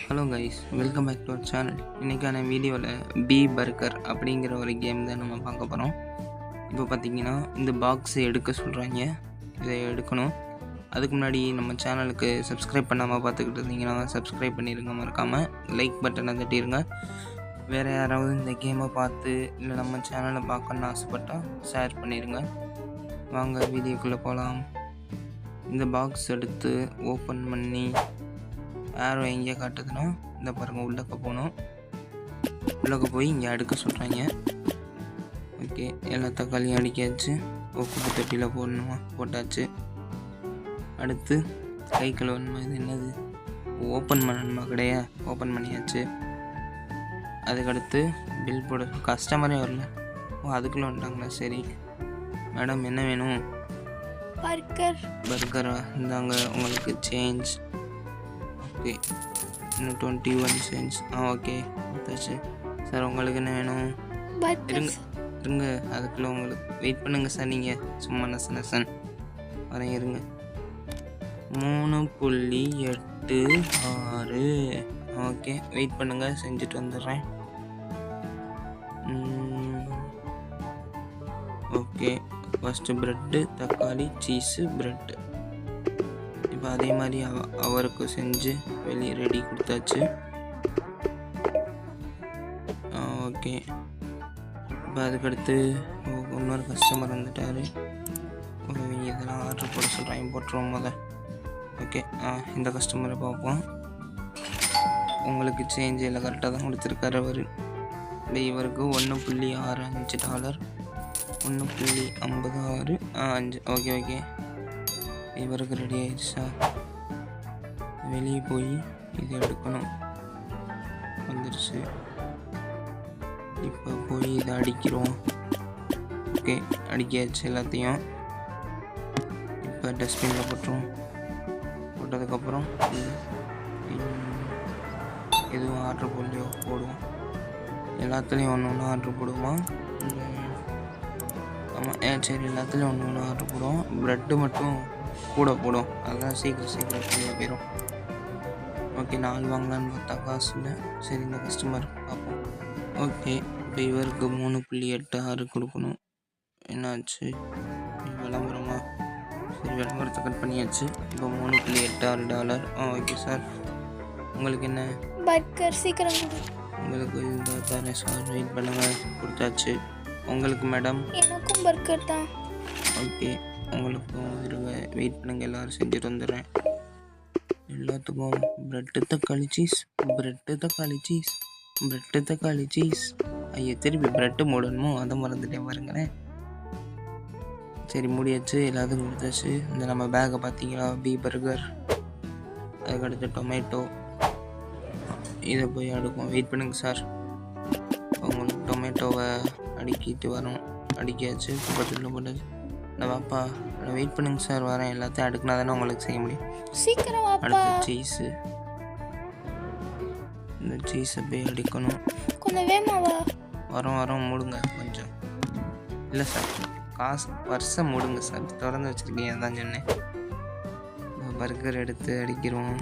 Hello guys, welcome back to our channel. இன்றைக்கான வீடியோவில் B burger அப்படிங்கிற ஒரு கேம் தான் நம்ம பார்க்க போகிறோம். இப்போ பார்த்தீங்கன்னா இந்த பாக்ஸை எடுக்க சொல்கிறாங்க, இதை எடுக்கணும். அதுக்கு முன்னாடி நம்ம சேனலுக்கு சப்ஸ்கிரைப் பண்ணாமல் பார்த்துக்கிட்டு இருந்தீங்கன்னா சப்ஸ்கிரைப் பண்ணிடுங்க, மறக்காமல் லைக் பட்டனை தட்டிடுங்க. வேறு யாராவது இந்த கேமை பார்த்து இல்லை நம்ம சேனலை பார்க்கணுன்னு ஆசைப்பட்டால் ஷேர் பண்ணிடுங்க. வாங்க வீடியோக்குள்ளே போகலாம். இந்த பாக்ஸ் எடுத்து ஓப்பன் பண்ணி ஆரோ எங்கேயா காட்டுதுன்னா இந்த பாருங்கள், உள்ளக்க போகணும். உள்ளக்க போய் இங்கே அடுக்க சொல்கிறாங்க. ஓகே, எல்லா தக்காளியும் அடிக்காச்சு. உப்பு தொட்டியில் போடணுமா, போட்டாச்சு. அடுத்து கை கழுவணுமா, இது என்னது ஓப்பன் பண்ணணுமா, கிடையாது, ஓப்பன் பண்ணியாச்சு. அதுக்கடுத்து பில் போட கஸ்டமரே வரல. அதுக்குள்ளே வந்துட்டாங்களா, சரி. மேடம் என்ன வேணும்? பர்கரா, இந்தாங்க உங்களுக்கு சேஞ்ச். ஓகே, இன்னும் 21 சென்ட்ஸ். ஓகே கொடுத்தாச்சு. சார் உங்களுக்கு என்ன வேணும்? இருங்க அதுக்குள்ளே உங்களுக்கு வெயிட் பண்ணுங்கள் சார். நீங்கள் சும்மா நசன் வரேன், இருங்க. 3.86. ஓகே வெயிட் பண்ணுங்கள், செஞ்சுட்டு வந்துடுறேன். ஓகே, ஃபஸ்ட்டு ப்ரெட்டு, தக்காளி, சீஸு, ப்ரெட்டு. இப்போ அதே மாதிரி அவருக்கு செஞ்சு வெளியே ரெடி கொடுத்தாச்சு. ஓகே, இப்போ அதுக்கடுத்து இன்னொரு கஸ்டமர் வந்துட்டார். இதெல்லாம் ஆர்டர் போட சொல்கிறேன், போட்டுருவோம் முதல். ஓகே, இந்த கஸ்டமரை பார்ப்போம். உங்களுக்கு சேஞ்ச் எல்லாம் கரெக்டாக தான் கொடுத்துருக்காரு அவர். இவருக்கு $1.65, $1.56. 5. ஓகே ஓகே, இவருக்கு ரெடி ஆயிடுச்சா? வெளியே போய் இது எடுக்கணும், வந்துடுச்சு. இப்போ போய் இதை அடிக்கிறோம். ஓகே, அடிக்காச்சு எல்லாத்தையும். இப்போ டஸ்ட்பினில் போட்டுருவோம். போட்டதுக்கப்புறம் எதுவும் ஆர்டர் போடலையோ போடுவோம். எல்லாத்துலேயும் ஒன்று ஆர்டர் போடுவோம். ஆமாம், சரி, எல்லாத்துலேயும் ஒன்று ஆர்டர் போடுவோம். ப்ரெட்டு மட்டும் கூட போடும், அதுதான் சீக்கிரம் போயிடும். ஓகே, 4 வாங்கலான்னு பார்த்தா காசு இல்லை. சரி, இந்த கஸ்டமர் பார்ப்போம். ஓகே, இப்போ இவருக்கு 3.86 கொடுக்கணும். என்னாச்சு, விளம்பரமா? சரி, விளம்பரத்தை கட் பண்ணியாச்சு. இப்போ $3.86. ஓகே சார், உங்களுக்கு என்ன? பர்கர். சீக்கிரம் உங்களுக்கு இந்த தரேன் சார், வெயிட் பண்ணுங்கள். கொடுத்தாச்சு. உங்களுக்கு மேடம்? எனக்கும் பர்கர் தான். ஓகே, உங்களுக்கும் இருங்க, வெயிட் பண்ணுங்கள், எல்லோரும் செஞ்சுட்டு வந்துடுறேன். எல்லாத்துக்கும் ப்ரெட்டு தக்காளி சீஸ், ப்ரெட்டு தக்காளி சீஸ், ப்ரெட்டு தக்காளி சீஸ். ஐயோ, திருப்பி ப்ரெட்டு மூடணுமோ, அதை மறந்துட்டேன் பாருங்களேன். சரி, முடியாச்சு, எல்லாத்துக்கும் கொடுத்தாச்சு. இந்த நம்ம பேக்கை பார்த்தீங்களா, பி பர்கர். அதுக்கடுத்து டொமேட்டோ, இதை போய் அடுக்கும். வெயிட் பண்ணுங்கள் சார், உங்களுக்கு டொமேட்டோவை அடுக்கிட்டு வரோம். அடிக்காச்சு, பக்கத்தில் போட்டாச்சு. வாப்பா, வெயிட் பண்ணுங்க சார், வரேன். எல்லாத்தையும் அடுக்குனா தானே உங்களுக்கு செய்ய முடியும். சீக்கிரம் வாப்பா. அடுத்து சீஸு, இந்த சீஸை போய் அடிக்கணும். கொஞ்சம் வேகமாவா? வரோம், மூடுங்க கொஞ்சம். இல்லை சார், காசு பர்ஸை மூடுங்க சார், திறந்து வச்சுருக்கீங்க, அதான் சொன்னேன். பர்கர் எடுத்து அடிக்கிறோம்.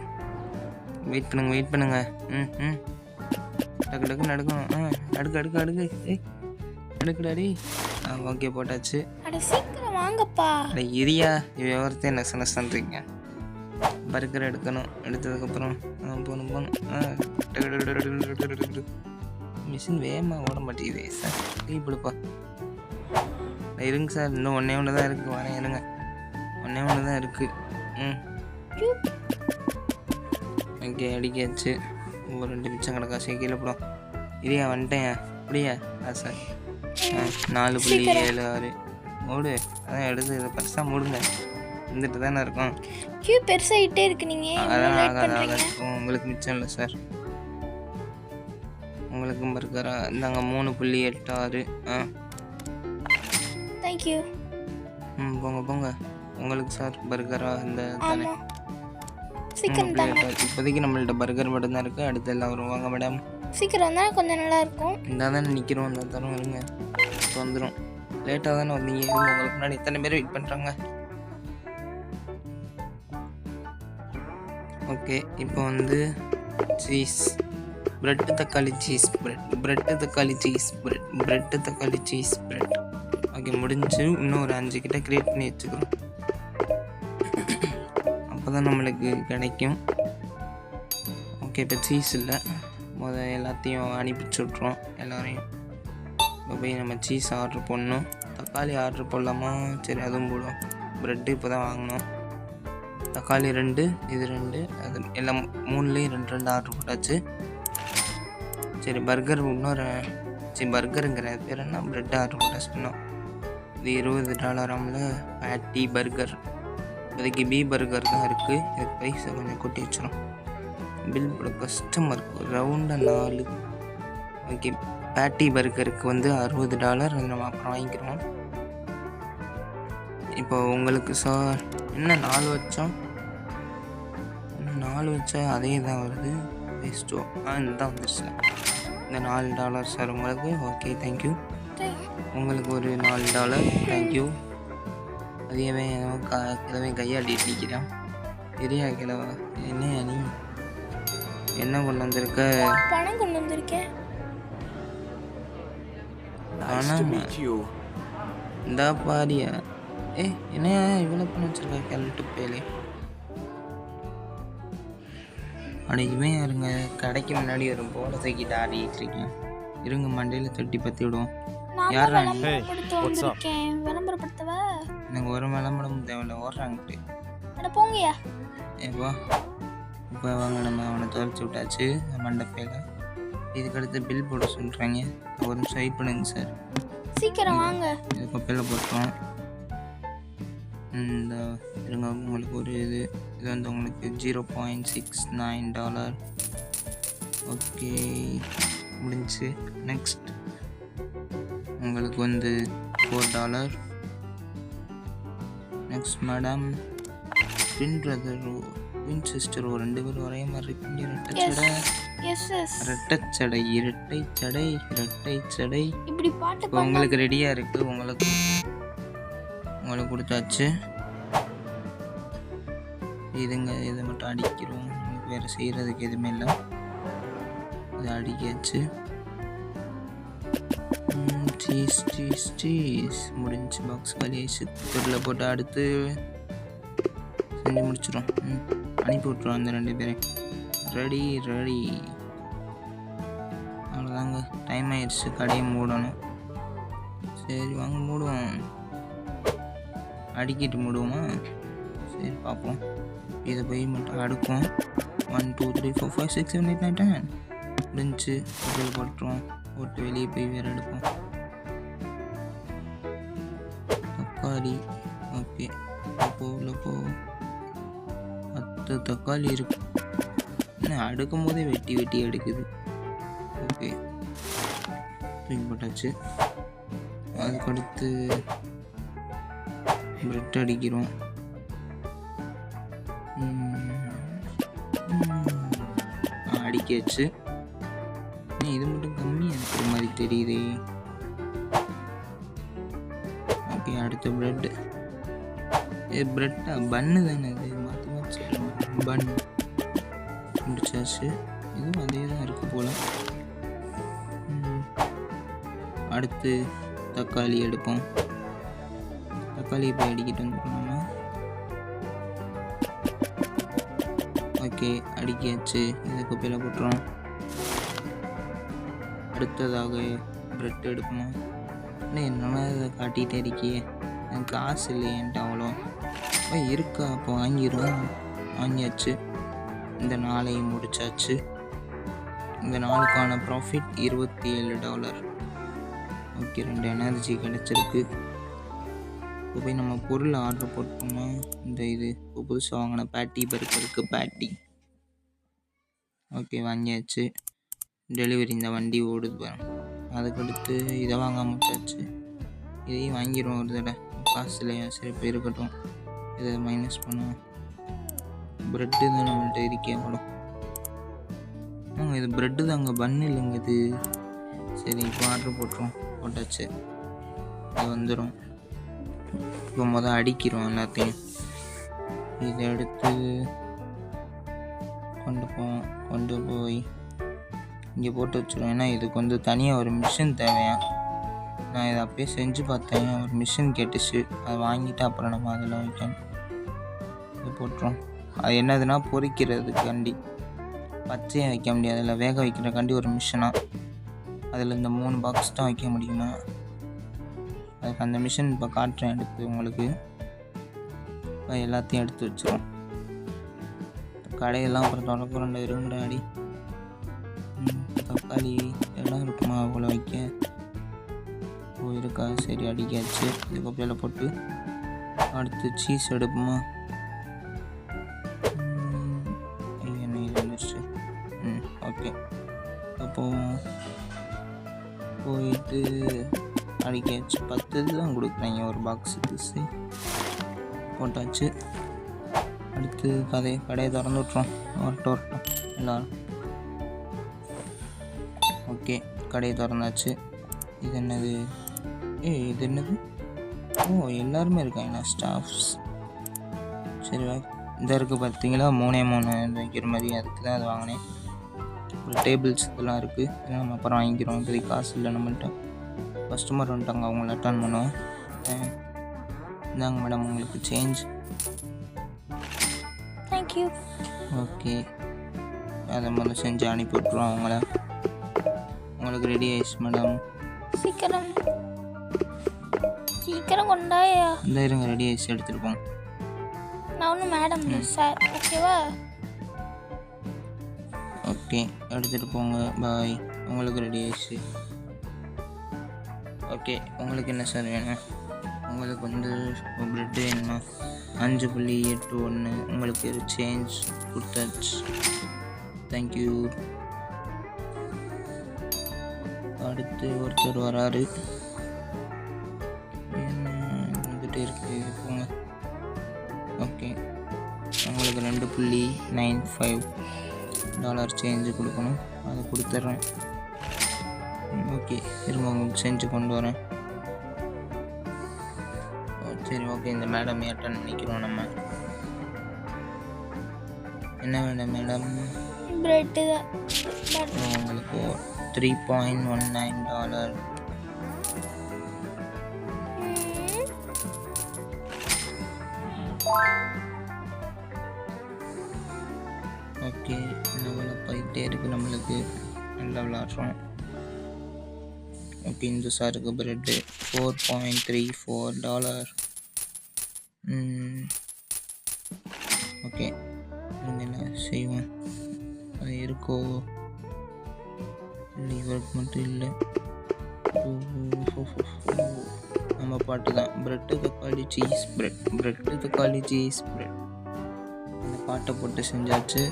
வெயிட் பண்ணுங்க. டக்குன்னு அடுக்கணும். அடுக்கு அடுக்குடாடி. ஓகே, போட்டாச்சு. சீக்கிரம் வாங்கப்பா. இரியா, விவரத்தை நசன்றீங்க. பர்கர் எடுக்கணும். எடுத்ததுக்கப்புறம் போகணும். மிஷின் வேகமாக ஓட மாட்டேங்குது சார், இப்படிப்பா. இருங்க சார், இன்னும் ஒன்று தான் இருக்குது, வரேன், இருங்க. ஒன்று தான் இருக்குது. ஓகே, அடிக்காச்சு. ஒரு 2 மிச்சம் கணக்காசு கீழே போடும். இரியா, வந்துட்டேன். அப்படியா? சார், 4.76 ஓடு. அதான் எடுத்து இதை பர்ஸாக மூடுங்க, வந்துட்டு தானே இருக்கும். பெருசாகிட்டே இருக்கு. அதான் ஆகாது. உங்களுக்கு மிச்சம் இல்லை சார், உங்களுக்கும் பர்கரா? இந்தாங்க 3.86. தேங்க்யூ. போங்க. உங்களுக்கு சார் பர்கரா? இந்த தானே. இப்போதைக்கு நம்மள்ட்ட பர்கர் மட்டும்தான் இருக்குது. அடுத்து எல்லாம் வரும். வாங்க மேடம், சீக்கிரம் தான், கொஞ்சம் நல்லா இருக்கும். இந்த தானே நிற்கிறோம், இந்த தரம் இருங்க, வந்துடும். லேட்டாக தானே வந்தீங்க, உங்களுக்கு முன்னாடி எத்தனை பேர் வெயிட் பண்ணுறாங்க. ஓகே, இப்போ வந்து சீஸ் பிரெட் தக்காளி சீஸ் பிரெட் தக்காளி சீஸ் பிரெட் தக்காளி சீஸ் பிரெட். ஓகே, முடிஞ்சு. இன்னும் ஒரு 5 கிட்ட க்ரியேட் பண்ணி வச்சுக்கிறோம். அப்போ தான் நம்மளுக்கு கிடைக்கும். ஓகே, இப்போ சீஸ் இல்லை. எல்லாத்தையும் அனுப்பிச்சு விட்ருவோம் எல்லோரையும். இப்போ போய் நம்ம சீஸ் ஆர்டர் பண்ணணும். தக்காளி ஆர்டர் போடலாமா? சரி, அதுவும் போடுவோம். ப்ரெட்டு இப்போ தான் வாங்கினோம். தக்காளி 2, இது 2, அது எல்லாம் 3லேயும் 2 ஆர்டர் போட்டாச்சு. சரி, பர்கர் இன்னொரு பர்கருங்கிற பேர் என்ன, ப்ரெட் ஆர்டர் போட்டாச்சு. இன்னும் இது $20 பேட்டி பர்கர். இப்போதைக்கு பி பர்கர் தான் இருக்குது. இதுக்கு ப்ரைஸை கொஞ்சம் கூட்டி வச்சிடும். பில் போட கஸ்டமருக்கு ரவுண்டாக 4. ஓகே, பேட்டி பர்கருக்கு வந்து $60. அது நம்ம அப்புறம் வாங்கிக்கிறோம். இப்போ உங்களுக்கு சார் என்ன 4 வச்சோம், இன்னும் 4 வச்சா அதே தான் வருது. வேஸ்ட்டோ இதுதான் வந்துருச்சு. இந்த $4 சார் உங்களுக்கு. Okay, thank you. உங்களுக்கு ஒரு $4 தேங்க்யூ. அதையவே கிழமை கையாடிட்டு நிற்கிறான். பெரியா கிழவா, என்ன நீ என்ன கொண்டு வந்திருக்க? பணம் கொண்டு வந்திருக்கேன். இந்தா பாரியா. என்ன இவ்வளோ பண்ண வச்சிருக்க? கிளட்டு பேலே அன்றைக்குமே இருங்க. கடைக்கு முன்னாடி ஒரு போல தூக்கிட்டு ஆடிட்டு இருக்கேன். இருங்க, மண்டையில் தட்டி பற்றி விடுவோம். யாரா விளம்பரப்படுத்தவா? எனக்கு ஒரு விளம்பரம் தேவையில்ல, ஓடுறாங்கிட்டு. போங்கயா. ஏப்பா, இப்போ வாங்க, நம்ம அவனை துவைச்சி விட்டாச்சு மண்டப்பையில். இதுக்கடுத்து பில் போட சொல்கிறாங்க. ஒரு நிமிஷம் வெயிட் பண்ணுங்க சார். சீக்கிரம் வாங்க. இது கொப்பையில் போட்டோம். இந்த இருங்க, உங்களுக்கு ஒரு இது வந்து உங்களுக்கு $0.69. ஓகே, முடிஞ்சு. நெக்ஸ்ட் உங்களுக்கு வந்து $4. Next madam twin brother twin sister 2 பேரும் ஒரே மாதிரி இருக்கீங்க. இரட்டை சடை. இப்படி பாட்டு இப்போ உங்களுக்கு ரெடியாக இருக்குது. உங்களுக்கு கொடுத்தாச்சு. இதுங்க, இதை மட்டும் அடிக்கிறோம். வேறு செய்கிறதுக்கு எதுவுமே இல்லை. இதை அடிக்காச்சு. சீஸ் முடிஞ்சு. பாக்ஸ் காலியாச்சு. பொருளில் போட்டு அடுத்து செஞ்சு முடிச்சிடும். அனுப்பி விட்ருவோம் அந்த 2 பேரையும். ரெடி. அவ்வளோதாங்க, டைம் ஆயிடுச்சு. கடையை மூடணும். சரி வாங்க, மூடுவோம். அடிக்கிட்டு மூடுவோமா? சரி, பார்ப்போம். இதை போய் மட்டும் அடுக்கும். 1 2 3 4 5 6 7 8 9 10 முடிஞ்சு. இதில் போட்டுருவோம். போட்டு வெளியே போய் வேறு எடுப்போம். தக்காளி. ஓகே, உள்ளப்போ 10 தக்காளி இருக்கு. அடுக்கும் போதே வெட்டி எடுக்குது. ஓகே, தூக்கி போட்டாச்சு. அதுக்கடுத்து பிரெட் அடிக்கிறோம். அடிக்காச்சு. இது மட்டும் கம்மியாக இருக்கிற மாதிரி தெரியுது. ஓகே, அடுத்த பிரெட்டா பன்னு தானே இது? மாற்றி பன் முடிச்சாச்சு. இதுவும் அதே தான் இருக்கு போல். அடுத்து தக்காளி எடுப்போம். தக்காளி இப்போ அடிக்கிட்டு வந்துடணுமா? ஓகே, அடிக்காச்சு. இதை குப்பையில் போட்டுறோம். அடுத்ததாக பிரெட் எடுக்கணும். இல்லை, என்னென்னா இதை காட்டிகிட்டே இருக்கியே. எனக்கு காசு இல்லை என்கிட்ட அவ்வளோ. இருக்கா? அப்போ வாங்கிடுவோம். வாங்கியாச்சு. இந்த 4ஐயும் முடிச்சாச்சு. இந்த 4க்கான ப்ராஃபிட் $27. ஓகே, 2 எனர்ஜி கிடச்சிருக்கு. இப்போ போய் நம்ம பொருள் ஆர்டர் போட்டோம்னா இந்த இது இப்போ புதுசாக வாங்கின பேட்டி பர்கருக்கு பேட்டி. ஓகே, வாங்கியாச்சு. டெலிவரி இந்த வண்டி ஓடுது பாருங்க. அதுக்கடுத்து இதை வாங்க முடிச்சாச்சு. இதையும் வாங்கிடுவோம் ஒரு தடவை. காசு இல்லையா? சரி, இப்போ இருக்கட்டும். இதை மைனஸ் பண்ணுவோம். ப்ரெட்டு தான் நம்மள்கிட்ட இருக்கே அவ்வளோ. இது ப்ரெட்டு தாங்க, பன்னு இல்லைங்க இது. சரி, இப்போ ஆர்டர் போட்டாச்சு. இது வந்துடும். இப்போ அடிக்கிறோம் எல்லாத்தையும். இதை எடுத்து கொண்டு போய் இங்கே போட்டு வச்சுருவேன். ஏன்னா இதுக்கு வந்து தனியாக ஒரு மிஷின் தேவையா. நான் இதை அப்படியே செஞ்சு பார்த்தேன், ஒரு மிஷின் கேட்டுச்சு. அதை வாங்கிட்டு அப்புறம் நம்ம அதில் வைக்கணும். இது போட்டுரும். அது என்னதுன்னா பொரிக்கிறதுக்காண்டி, பச்சையாக வைக்க முடியாது, அதில் வேக வைக்கிறக்காண்டி ஒரு மிஷினாக. அதில் இந்த 3 பாக்ஸ் தான் வைக்க முடியுமா. அதுக்கு அந்த மிஷின் இப்போ காட்டுறேன் எடுத்து உங்களுக்கு. எல்லாத்தையும் எடுத்து வச்சிரும். கடையெல்லாம் அப்புறம் தொடக்கிறோண்ட இருங்கிற அடி. தக்காளி எல்லாம் இருக்குமா அவ்வளோ வைக்க. இருக்கா, சரி அடிக்காச்சு. இது கொப்பையில் போட்டு அடுத்து சீஸ் எடுப்போமா. என்ன இது வந்துருச்சு. ஓகே, அப்போ போயிட்டு அடிக்காச்சு. 10 தான் கொடுக்குறாங்க ஒரு பாக்ஸுக்கு. போட்டாச்சு. அடுத்து கடையை திறந்து விட்றோம். வரட்டும் எல்லோரும். ஓகே, கடையை திறந்தாச்சு. இது என்னது? இது என்னது? ஓ, எல்லாருமே இருக்காங்க ஸ்டாஃப்ஸ். சரி, இந்த இருக்குது பார்த்தீங்களா, 3 வைக்கிற மாதிரி. அதுக்கு தான் அது வாங்கினேன். ஒரு டேபிள்ஸ் இதெல்லாம் இருக்குது. இதெல்லாம் நம்ம அப்புறம் வாங்கிக்கிறோம். இப்போதைக்கு காசு இல்லை நம்மள்கிட்ட. கஸ்டமர் வந்துட்டாங்க, அவங்கள அட்டன் பண்ணுவோம். இந்தாங்க மேடம் உங்களுக்கு சேஞ்ச். தேங்க்யூ. ஓகே, அதை முதல்ல செஞ்சு அனுப்பி விட்ருவோம் அவங்கள. உங்களுக்கு ரெடி ஆயிடுச்சு மேடம். சீக்கிரம் கொண்டாயா. இந்த இருங்க, ரெடி ஆயிடுச்சு, எடுத்துகிட்டு போங்க. நான் ஒன்றும் மேடம் சார், ஓகேவா? ஓகே, எடுத்துகிட்டு போங்க. பாய். உங்களுக்கு ரெடி ஆயிடுச்சு. ஓகே, உங்களுக்கு என்ன சார் வேணும்? உங்களுக்கு வந்து ப்ரெட் வேணுமா? 5.81 உங்களுக்கு சேஞ்ச் கொடுத்தாச்சு. தேங்க்யூ. அடுத்து ஒருத்தர் வராரு. வந்துட்டு இருக்கு, போங்க. ஓகே, உங்களுக்கு $2.95 சேஞ்சு கொடுக்கணும். அதை கொடுத்துட்றேன். ஓகே, திரும்ப உங்களுக்கு செஞ்சு கொண்டு வரேன். சரி, ஓகே, இந்த மேடம் அட்டன் பண்ணிக்கிறோம் நம்ம. என்ன வேணும் மேடம்? பிரெட்டு தான். உங்களுக்கு $3.19. ஓகே, லெவலில் போயிட்டே இருக்குது நம்மளுக்கு. நல்லா விளாட்றோம். ஓகே, இந்த சாருக்கு பிரெட்டு $4.34. ஓகே, என்ன செய்வோம்? அது இருக்கோ இல்லை, இவருக்கு மட்டும் இல்லை. நம்ம பாட்டு தான். ப்ரெட்டு தக்காளி சீஸ் ப்ரெட், ப்ரெட்டு தக்காளி சீஸ் ப்ரெட். அந்த பாட்டை போட்டு செஞ்சாச்சு.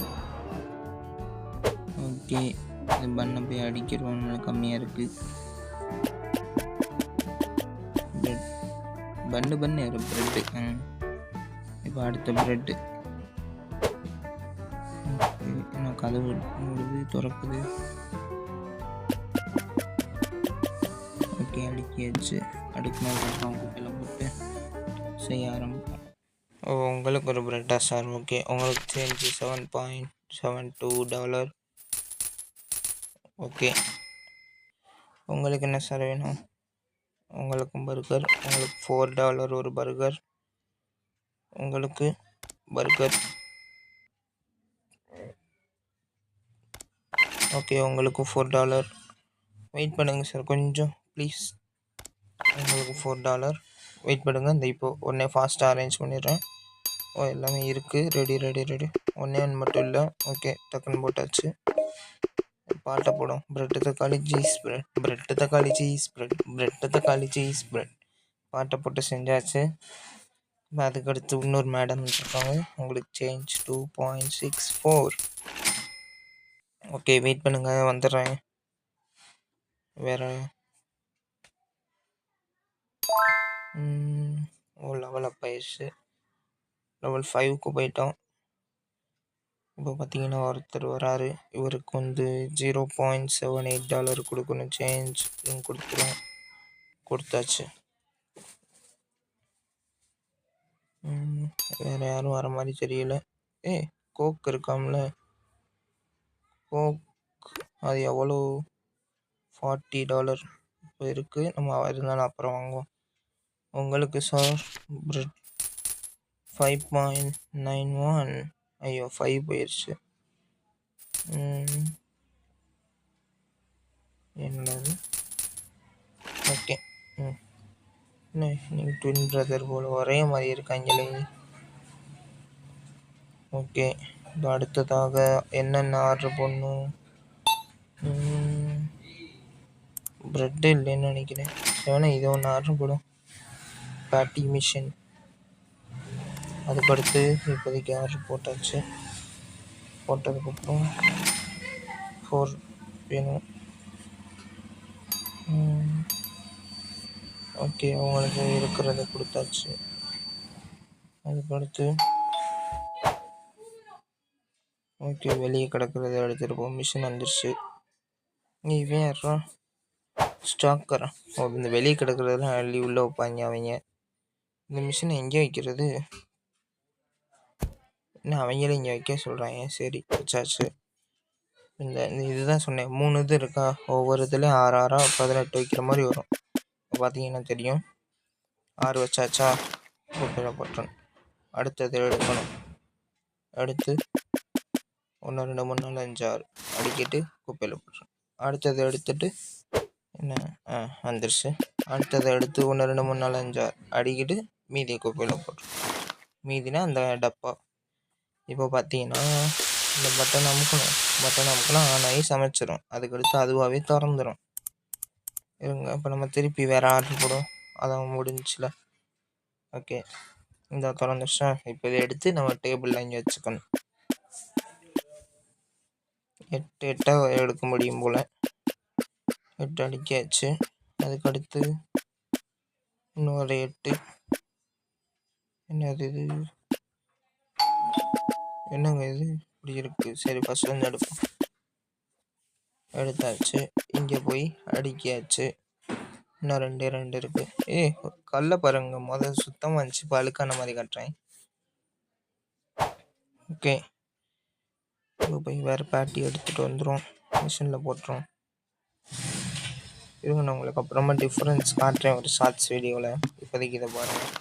ஓகே, இது பண்ணை போய் அடிக்கிறோம். நம்மளுக்கு கம்மியாக இருக்குது. ப்ரெட் பண்ணு ப்ரெட்டு. இப்போ அடுத்த ப்ரெட்டு. இன்னும் கதவு மூடுது, திறக்குது. ஓகே, அடிக்கியாச்சு. அடுக்கணும் குப்பையில் போட்டு செய்ய ஆரம்பிப்போம். உங்களுக்கு ஒரு ப்ரெட்டா சார்? ஓகே, உங்களுக்கு சேஞ்சு $7.72. ஓகே, உங்களுக்கு என்ன சார் வேணும்? உங்களுக்கும் பர்கர். உங்களுக்கு $4 ஒரு பர்கர். உங்களுக்கு பர்கர். ஓகே, உங்களுக்கு $4. வெயிட் பண்ணுங்கள் சார் கொஞ்சம் ப்ளீஸ். உங்களுக்கு $4. வெயிட் பண்ணுங்கள். இந்த இப்போ உடனே ஃபாஸ்ட்டாக அரேஞ்ச் பண்ணிடுறேன். எல்லாமே இருக்குது. ரெடி. ஒன்றே மட்டும் இல்லை. ஓகே, டக்குன்னு போட்டாச்சு. பாட்டை போடும். ப்ரெட்டு தக்காளி சீஸ் ப்ரெட், ப்ரெட்டு தக்காளி சீஸ் ப்ரெட், ப்ரெட்டு தக்காளி சீஸ் ப்ரெட். பாட்டை போட்டு செஞ்சாச்சு. அதுக்கடுத்து இன்னொரு மேடம் இருக்காங்க. உங்களுக்கு சேஞ்ச் $2.64. ஓகே, வெயிட் பண்ணுங்கள், வந்துடுறேன். வேறு லெவல் அப் ஆயிடுச்சு. லெவல் 5க்கு போயிட்டோம். இப்போ பார்த்தீங்கன்னா ஒருத்தர் வராரு. இவருக்கு வந்து $0.78 கொடுக்கணும். சேஞ்ச் கொடுத்தாச்சு. வேறு யாரும் வர மாதிரி தெரியல. கோக் இருக்காம்ல, கோக் அது எவ்வளோ $40 இப்போ இருக்குது. நம்ம இருந்தாலும் அப்புறம் வாங்குவோம். உங்களுக்கு சார் பிரெட் 5.91 ஐயோ 5 போயிடுச்சு. என்னது ஓகே. என்ன நீங்கள் ட்வின் பிரதர் போல் ஒரே மாதிரி இருக்காங்களே. ஓகே, இப்போ அடுத்ததாக என்னென்ன ஆர்டர் பண்ணணும்? ப்ரெட்டு இல்லைன்னு நினைக்கிறேன். வேணா இது ஒன்று ஆர்டர் போடும், பேட்டி மிஷின். அதுக்கடுத்து இப்போதைக்கு ஆர்டர் போட்டாச்சு. போட்டதுக்கப்புறம் 4 வேணும். ஓகே, அவங்களுக்கு இருக்கிறத கொடுத்தாச்சு. அதுக்கடுத்து ஓகே, வெளியே கிடக்கிறத எடுத்துகிட்டு போகும். மிஷின் வந்துருச்சு. நீ வேறா ஸ்டாக்கரா? ஓ, இந்த வெளியே கிடக்கிறதெல்லாம் அள்ளி உள்ளே வைப்பாங்க அவங்க. இந்த மிஷினை எங்கே வைக்கிறது? என்ன அவங்களே இங்கே வைக்க சொல்கிறாங்க. சரி, வச்சாச்சு. இந்த இதுதான் சொன்னேன், 3 இது இருக்கா, ஒவ்வொரு இதுலேயும் 6 18 வைக்கிற மாதிரி வரும். பார்த்தீங்கன்னா தெரியும். 6 வச்சாச்சா, குப்பையில் போட்டுறேன். அடுத்தது எடுக்கணும். அடுத்து 1 2 3 4 5 6 அடிக்கிட்டு குப்பையில் போட்டுறேன். அடுத்தது எடுத்துட்டு என்ன வந்துருச்சு. அடுத்ததை எடுத்து 1 2 3 4 5 6 அடிக்கிட்டு மீதியை குப்பையில் போட்டுரும். மீதினா அந்த டப்பா. இப்போ பார்த்தீங்கன்னா இந்த பட்டன் அமுக்கணும் ஆன் ஆகி சமைச்சிடும். அதுக்கடுத்து அதுவாகவே திறந்துடும். இருங்க, இப்போ நம்ம திருப்பி வேறு ஆர்டர் போடுவோம். அதான் முடிஞ்சிச்சுல. ஓகே, இந்த திறந்துச்சா. இப்போ இதை எடுத்து நம்ம டேபிளில் இங்கே வச்சுக்கணும். 8 எடுக்க முடியும் போல். 8 அடிக்காச்சு. அதுக்கடுத்து இன்னொரு 8. என்னது இது? என்னங்க இது இப்படி இருக்குது? சரி, ஃபஸ்ட் வந்து எடுப்போம். எடுத்தாச்சு. இங்கே போய் அடிக்காச்சு. இன்னும் 2 இருக்குது. கல்லை பாருங்க, முதல் சுத்தமாக இருந்துச்சு, இப்போ அழுக்கான மாதிரி காட்டுறேன். ஓகே, இப்போ போய் வேறு பேட்டி எடுத்துகிட்டு வந்துடும், மிஷினில் போட்டுரும். இருங்க, நான் உங்களுக்கு அப்புறமா டிஃப்ரென்ஸ் காட்டுறேன் ஒரு ஷார்ட்ஸ் வீடியோவில். இப்போதைக்கு இதை பாருங்கள்.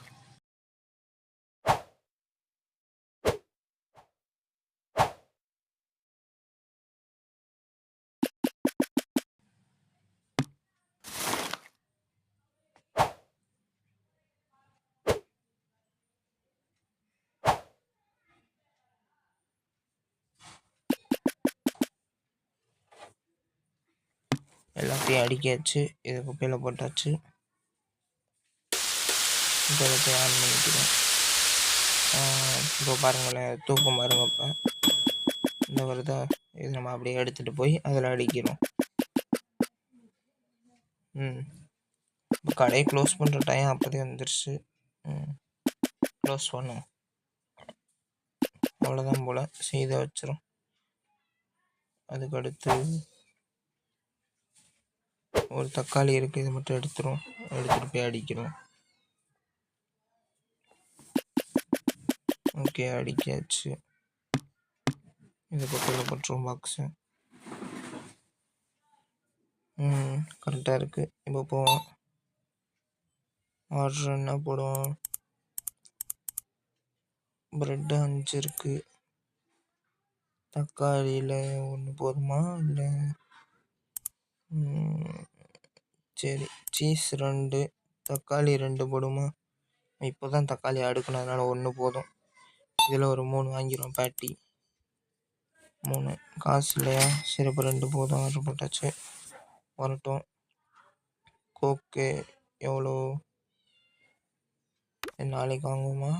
எல்லாத்தையும் அடிக்காச்சு. இதை குப்பையில் போட்டாச்சு. இப்போ எல்லாத்தையும் ஆன் பண்ணிக்கிறேன். இப்போ பாருங்களேன், தூக்கம் பாருங்க. இப்போ இந்த வருதா, இது நம்ம அப்படியே எடுத்துகிட்டு போய் அதில் அடிக்கிறோம். இப்போ கடையை க்ளோஸ் பண்ணுற டைம் அப்போதே வந்துடுச்சு. க்ளோஸ் பண்ணும், அவ்வளோதான் போல். செய்த வச்சிரும். அதுக்கடுத்து ஒரு தக்காளி இருக்குது, இதை மட்டும் எடுத்துகிட்டு போய் அடிக்கிறோம். ஓகே, அடிக்காச்சு. இது பக்கத்தில் போட்டுருவோம் பாக்ஸு. கரெக்டாக இருக்குது. இப்போ போவோம். ஆர்டர் என்ன போடுவோம்? ப்ரெட்டு 5 இருக்குது. தக்காளியில் 1 போதுமா? இல்லை சரி, சீஸ் 2, தக்காளி 2 போடுமா? இப்போ தான் தக்காளி அடுக்கணும், 1 போதும். இதில் ஒரு 3 வாங்கிடுவோம். பேட்டி 3 காசு இல்லையா? சரி, இப்போ 2 போதும். ஆர்டர் போட்டாச்சு, வரட்டும். கோக்கு எவ்வளோ? நாளைக்கு வாங்குவோமா?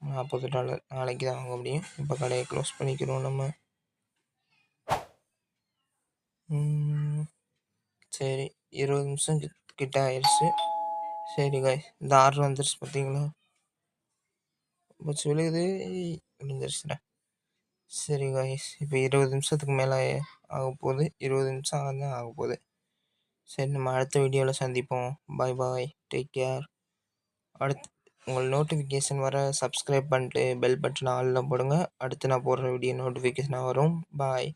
$40. நாளைக்கு தான் வாங்க முடியும். இப்போ கடையை க்ளோஸ் பண்ணிக்கிறோம் நம்ம. சரி, 20 நிமிஷம் கிட்ட ஆயிடுச்சு. சரி காய், இந்த ஆர்டர் வந்துருச்சு பார்த்தீங்களா? விழுகுது, விழுந்துருச்சுடா. சரி காய்ஸ், இப்போ 20 நிமிஷத்துக்கு மேலே ஆக போகுது. 20 நிமிஷம் தான் ஆக போகுது. சரி, நம்ம அடுத்த வீடியோவில் சந்திப்போம். பாய் பாய், டேக் கேர். அடுத்து உங்கள் நோட்டிஃபிகேஷன் வர சப்ஸ்கிரைப் பண்ணிட்டு பெல் பட்டன் ஆலில் போடுங்க. அடுத்து நான் போடுற வீடியோ நோட்டிஃபிகேஷனாக வரும். பாய்.